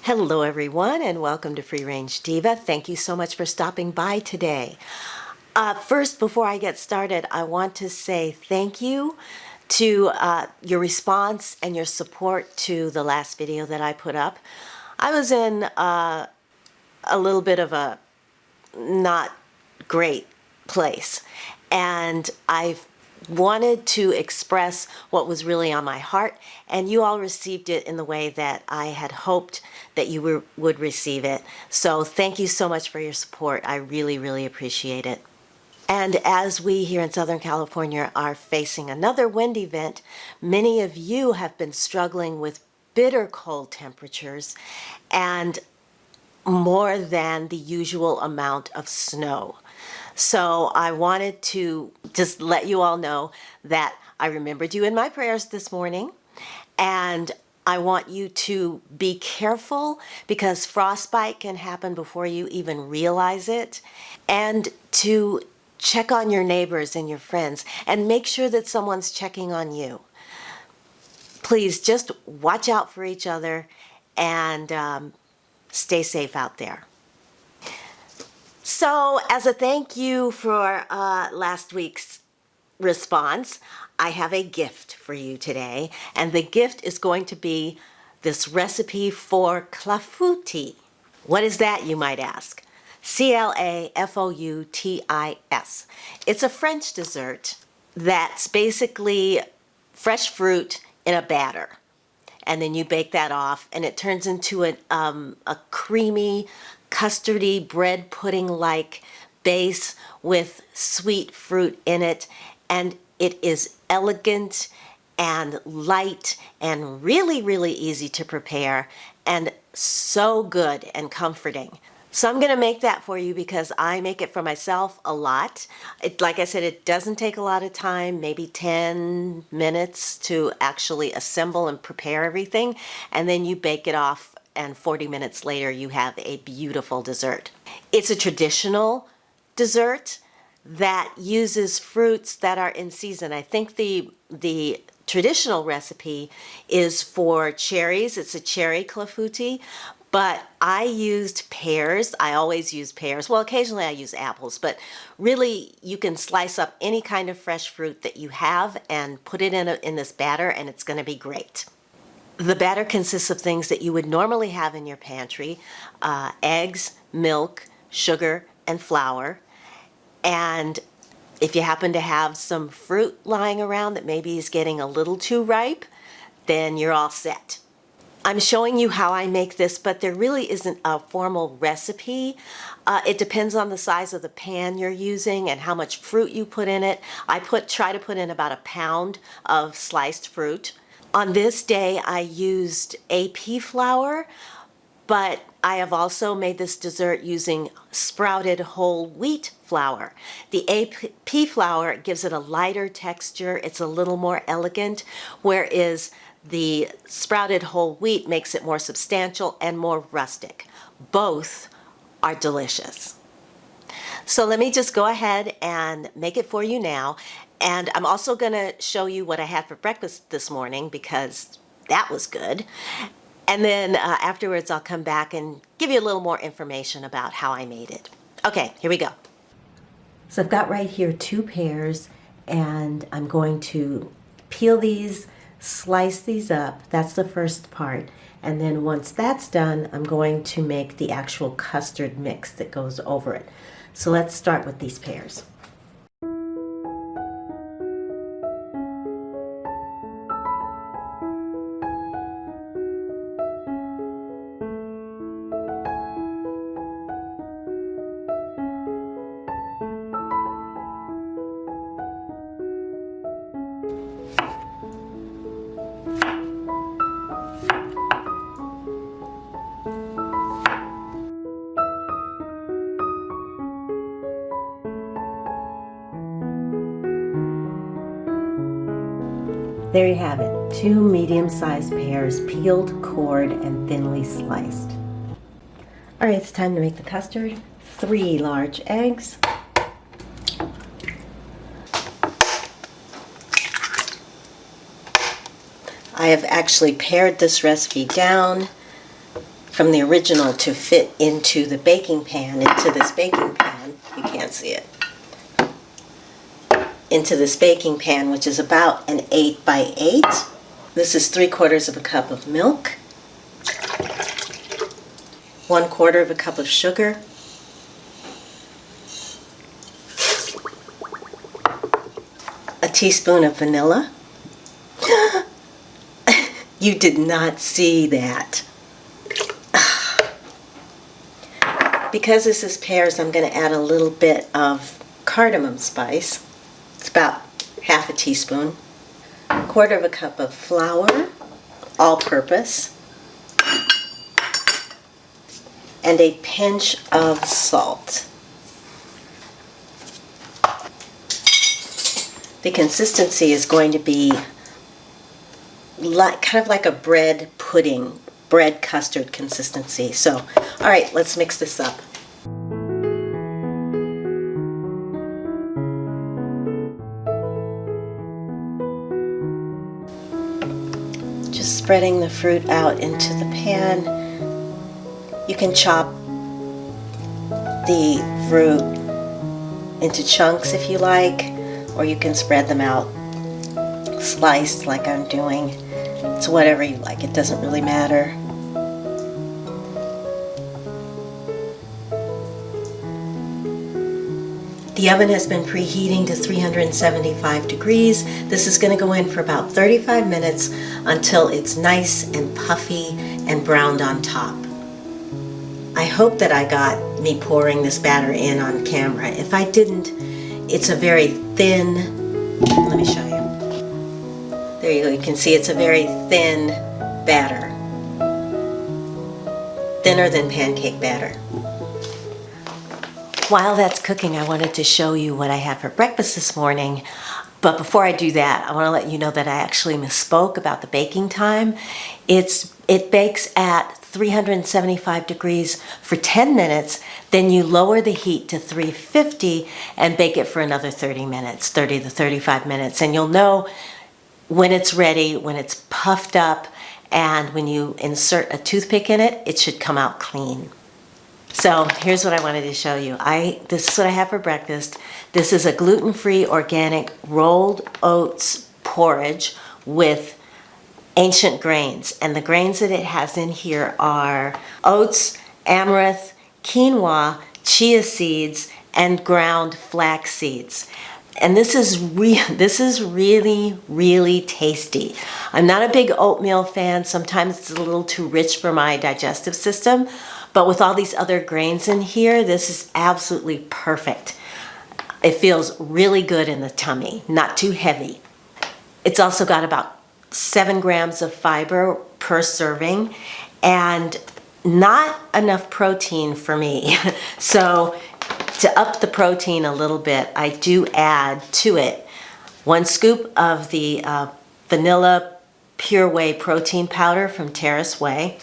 Hello everyone and welcome to Free Range Diva. Thank you so much for stopping by today. First, before I get started, I want to say thank you to your response and your support to the last video that I put up. I was in a little bit of a not great place, and I've wanted to express what was really on my heart, and you all received it in the way that I had hoped that you would receive it. So thank you so much for your support. I really, really appreciate it. And as we here in Southern California are facing another wind event, many of you have been struggling with bitter cold temperatures and more than the usual amount of snow. So I wanted to just let you all know that I remembered you in my prayers this morning, and I want you to be careful because frostbite can happen before you even realize it, and to check on your neighbors and your friends and make sure that someone's checking on you. Please just watch out for each other and stay safe out there. So as a thank you for last week's response, I have a gift for you today, and the gift is going to be this recipe for Clafoutis. What is that, you might ask? C-L-A-F-O-U-T-I-S. It's a French dessert that's basically fresh fruit in a batter. And then you bake that off, and it turns into a creamy, custardy, bread pudding-like base with sweet fruit in it. And it is elegant and light and really, really easy to prepare and so good and comforting. So I'm going to make that for you because I make it for myself a lot. Like I said, it doesn't take a lot of time, maybe 10 minutes to actually assemble and prepare everything. And then you bake it off, and 40 minutes later you have a beautiful dessert. It's a traditional dessert that uses fruits that are in season. I think the traditional recipe is for cherries. It's a cherry clafoutis. But I used pears. I always use pears. Well, occasionally I use apples, but really you can slice up any kind of fresh fruit that you have and put it in this batter, and it's going to be great. The batter consists of things that you would normally have in your pantry: eggs, milk, sugar, and flour. And if you happen to have some fruit lying around that maybe is getting a little too ripe, then you're all set. I'm showing you how I make this, but there really isn't a formal recipe. It depends on the size of the pan you're using and how much fruit you put in it. I try to put in about a pound of sliced fruit. On this day, I used AP flour, but I have also made this dessert using sprouted whole wheat flour. The AP flour gives it a lighter texture. It's a little more elegant, whereas the sprouted whole wheat makes it more substantial and more rustic. Both are delicious. So let me just go ahead and make it for you now. And I'm also going to show you what I had for breakfast this morning because that was good. And then afterwards I'll come back and give you a little more information about how I made it. Okay, here we go. So I've got right here 2 pears, and I'm going to peel these, slice these up. That's the first part. And then once that's done, I'm going to make the actual custard mix that goes over it. So let's start with these pears. There you have it, 2 medium-sized pears, peeled, cored, and thinly sliced. All right, it's time to make the custard. 3 large eggs. I have actually pared this recipe down from the original to fit into the baking pan, into this baking pan. You can't see it. Into this baking pan, which is about an 8 by 8. This is 3/4 of a cup of milk, 1/4 of a cup of sugar, a teaspoon of vanilla. You did not see that. Because this is pears, I'm going to add a little bit of cardamom spice. It's about half a teaspoon. 1/4 of a cup of flour, all-purpose, and a pinch of salt. The consistency is going to be kind of like a bread pudding, bread custard consistency. So, all right, let's mix this up. Just spreading the fruit out into the pan. You can chop the fruit into chunks if you like, or you can spread them out sliced like I'm doing. It's whatever you like, it doesn't really matter. The oven has been preheating to 375 degrees. This is going to go in for about 35 minutes until it's nice and puffy and browned on top. I hope that I got me pouring this batter in on camera. If I didn't, it's a very thin, let me show you. There you go, you can see it's a very thin batter. Thinner than pancake batter. While that's cooking, I wanted to show you what I had for breakfast this morning. But before I do that, I want to let you know that I actually misspoke about the baking time. It bakes at 375 degrees for 10 minutes, then you lower the heat to 350 and bake it for another 30 minutes, 30 to 35 minutes. And you'll know when it's ready, when it's puffed up, and when you insert a toothpick in it, it should come out clean. So here's what I wanted to show you. This is what I have for breakfast. This is a gluten-free organic rolled oats porridge with ancient grains. And the grains that it has in here are oats, amaranth, quinoa, chia seeds, and ground flax seeds. And this is really, really tasty. I'm not a big oatmeal fan. Sometimes it's a little too rich for my digestive system. But with all these other grains in here, this is absolutely perfect. It feels really good in the tummy, not too heavy. It's also got about 7 grams of fiber per serving and not enough protein for me. So to up the protein a little bit, I do add to it 1 scoop of the vanilla pure whey protein powder from Terrace Whey,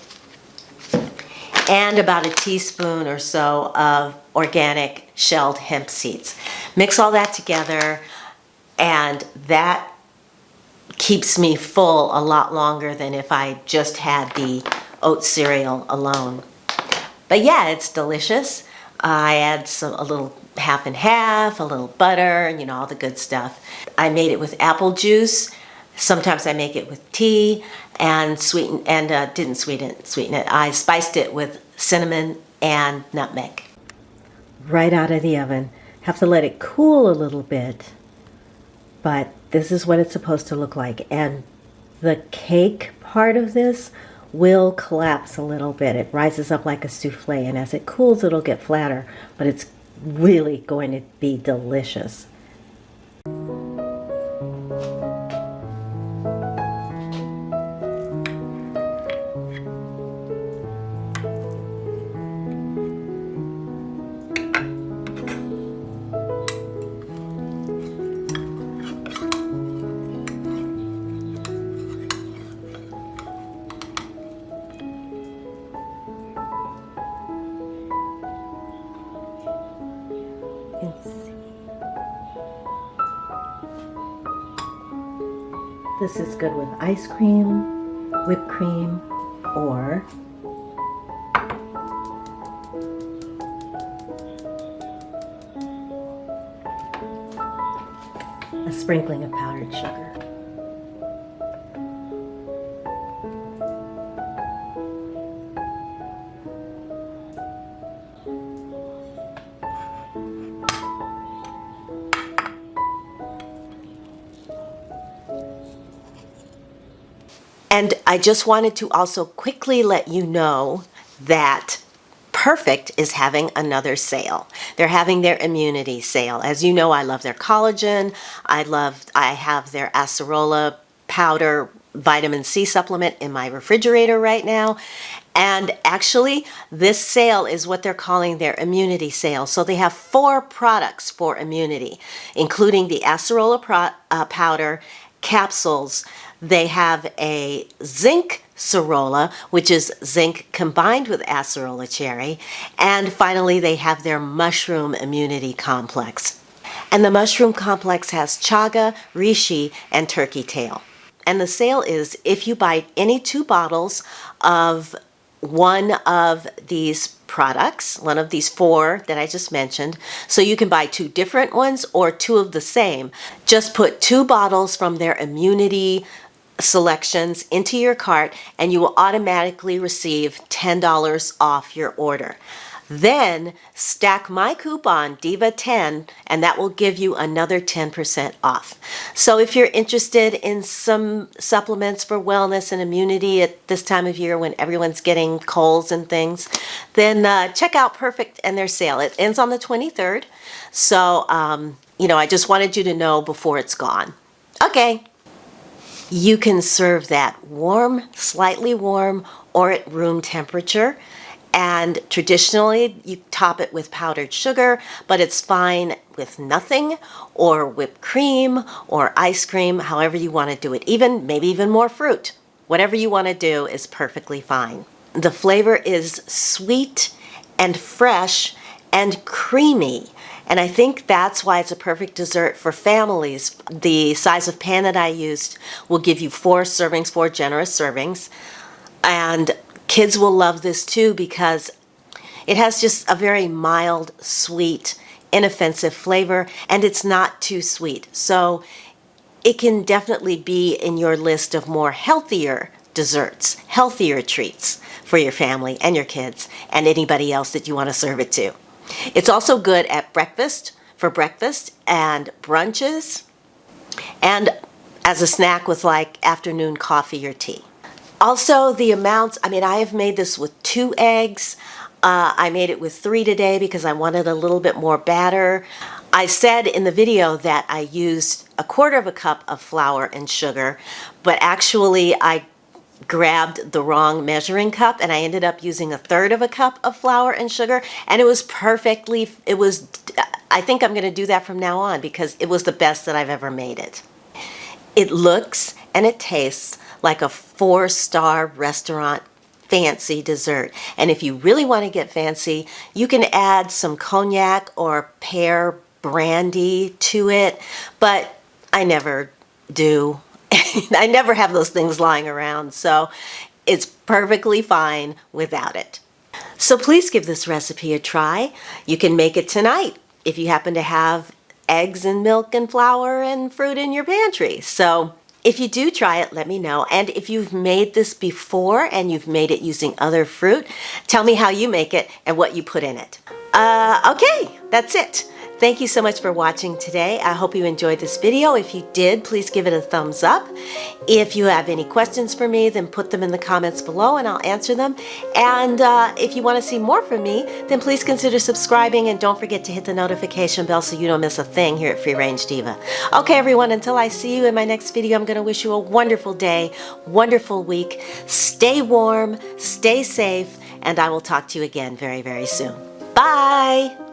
and about a teaspoon or so of organic shelled hemp seeds. Mix all that together, and that keeps me full a lot longer than if I just had the oat cereal alone. But yeah, it's delicious. I add a little half and half, a little butter, and all the good stuff. I made it with apple juice. Sometimes I make it with tea and didn't sweeten it. I spiced it with cinnamon and nutmeg. Right out of the oven. Have to let it cool a little bit, but this is what it's supposed to look like. And the cake part of this will collapse a little bit. It rises up like a souffle, and as it cools, it'll get flatter, but it's really going to be delicious. This is good with ice cream, whipped cream, or a sprinkling of powdered sugar. And I just wanted to also quickly let you know that Perfect is having another sale. They're having their immunity sale. As you know, I love their collagen. I have their acerola powder vitamin C supplement in my refrigerator right now. And actually, this sale is what they're calling their immunity sale. So they have 4 products for immunity, including the acerola powder, capsules. They have a zinc cerola, which is zinc combined with acerola cherry. And finally, they have their mushroom immunity complex. And the mushroom complex has chaga, reishi, and turkey tail. And the sale is if you buy any 2 bottles of one of these products, one of these 4 that I just mentioned. So you can buy 2 different ones or 2 of the same. Just put 2 bottles from their immunity selections into your cart and you will automatically receive $10 off your order. Then stack my coupon DIVA10 and that will give you another 10% off. So if you're interested in some supplements for wellness and immunity at this time of year when everyone's getting colds and things, then check out Perfect and their sale. It ends on the 23rd. So, I just wanted you to know before it's gone. Okay. You can serve that warm, slightly warm, or at room temperature. And traditionally, you top it with powdered sugar, but it's fine with nothing, or whipped cream, or ice cream, however you want to do it. Maybe even more fruit. Whatever you want to do is perfectly fine. The flavor is sweet and fresh and creamy. And I think that's why it's a perfect dessert for families. The size of pan that I used will give you 4 servings, 4 generous servings. And kids will love this too because it has just a very mild, sweet, inoffensive flavor, and it's not too sweet. So it can definitely be in your list of more healthier desserts, healthier treats for your family and your kids and anybody else that you want to serve it to. It's also good at breakfast, for breakfast and brunches, and as a snack with like afternoon coffee or tea. Also, the amounts, I have made this with 2 eggs. I made it with 3 today because I wanted a little bit more batter. I said in the video that I used 1/4 cup of flour and sugar, but actually I grabbed the wrong measuring cup and I ended up using 1/3 cup of flour and sugar, and it was I think I'm going to do that from now on because it was the best that I've ever made it. It looks and it tastes like a 4-star restaurant fancy dessert. And if you really want to get fancy, you can add some cognac or pear brandy to it, but I never do. I never have those things lying around, so it's perfectly fine without it. So please give this recipe a try. You can make it tonight if you happen to have eggs and milk and flour and fruit in your pantry. So if you do try it, let me know. And if you've made this before and you've made it using other fruit, tell me how you make it and what you put in it. Okay, that's it. Thank you so much for watching today. I hope you enjoyed this video. If you did, please give it a thumbs up. If you have any questions for me, then put them in the comments below and I'll answer them. And if you want to see more from me, then please consider subscribing and don't forget to hit the notification bell so you don't miss a thing here at Free Range Diva. Okay, everyone, until I see you in my next video, I'm going to wish you a wonderful day, wonderful week. Stay warm, stay safe, and I will talk to you again very, very soon. Bye!